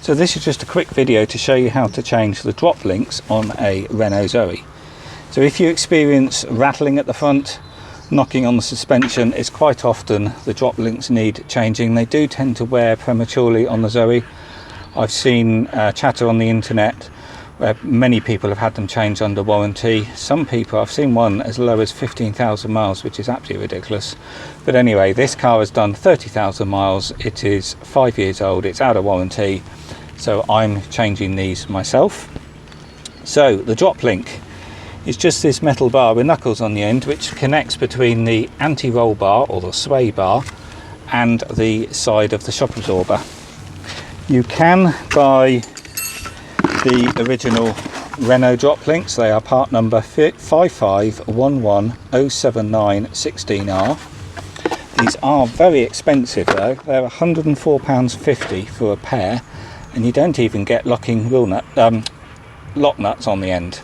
So this is just a quick video to show you how to change the drop links on a Renault Zoe. So if you experience rattling at the front, knocking on the suspension, it's quite often the drop links need changing. They do tend to wear prematurely on the Zoe. I've seen chatter on the internet where many people have had them changed under warranty. Some people, I've seen one as low as 15,000 miles, which is absolutely ridiculous. But anyway, this car has done 30,000 miles. It is 5 years old. It's out of warranty. So I'm changing these myself. So the drop link is just this metal bar with knuckles on the end, which connects between the anti-roll bar or the sway bar and the side of the shock absorber. You can buy the original Renault drop links. They are part number 551107916R. These are very expensive though. They're £104.50 for a pair, and you don't even get locking lock nuts on the end.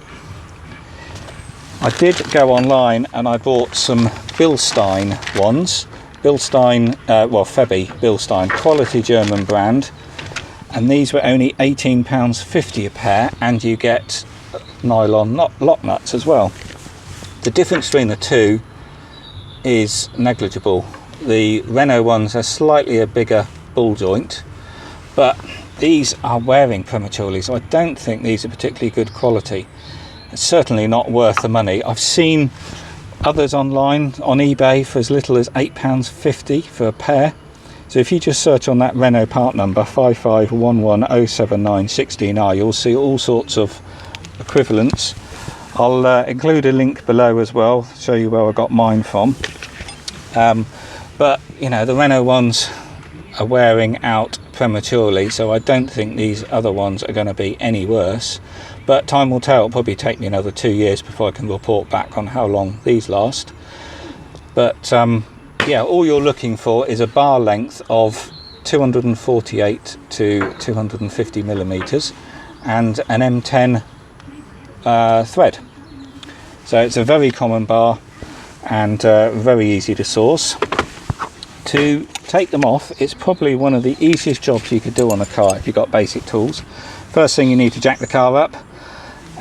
I did go online and I bought some Bilstein ones. Bilstein, Febi Bilstein, quality German brand. And these were only £18.50 a pair, and you get nylon lock nuts as well. The difference between the two is negligible. The Renault ones are slightly a bigger ball joint, but these are wearing prematurely, so I don't think these are particularly good quality. It's certainly not worth the money. I've seen others online on eBay for as little as £8.50 for a pair. So if you just search on that Renault part number 551107916R, you'll see all sorts of equivalents. I'll include a link below as well, show you where I got mine from. But you know, the Renault ones are wearing out prematurely, so I don't think these other ones are going to be any worse. But time will tell. It'll probably take me another 2 years before I can report back on how long these last. But yeah, all you're looking for is a bar length of 248 to 250 millimeters and an M10 thread. So it's a very common bar and very easy to source. To take them off, it's probably one of the easiest jobs you could do on a car if you've got basic tools. First thing, you need to jack the car up,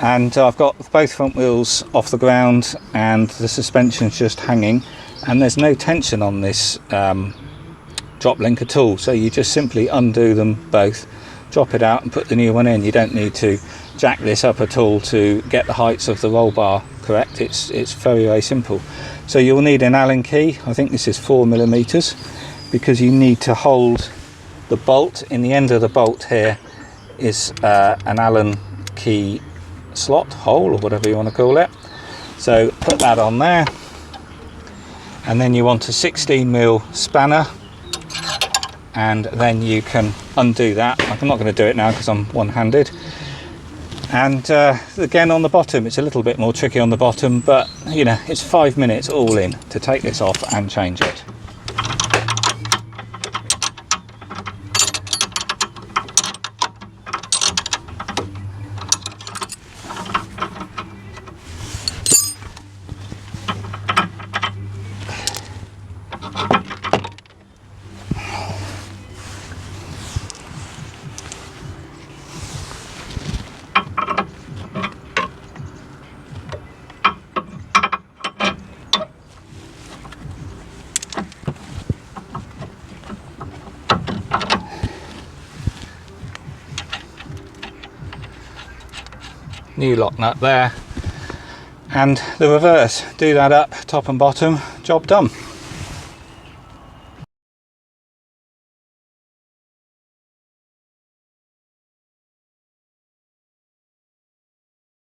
and I've got both front wheels off the ground and the suspension's just hanging, and there's no tension on this drop link at all, so you just simply undo them both, drop it out and put the new one in. You don't need to jack this up at all to get the heights of the roll bar correct. It's very, very simple. So you'll need an Allen key. I think this is 4 millimeters, because you need to hold the bolt. In the end of the bolt here is an Allen key slot, hole, or whatever you want to call it. So put that on there, and then you want a 16mm spanner, and then you can undo that. I'm not going to do it now because I'm one-handed. And again, on the bottom, it's a little bit more tricky on the bottom, but you know, it's 5 minutes all in to take this off and change it. New lock nut there, and the reverse. Do that up, top and bottom, job done.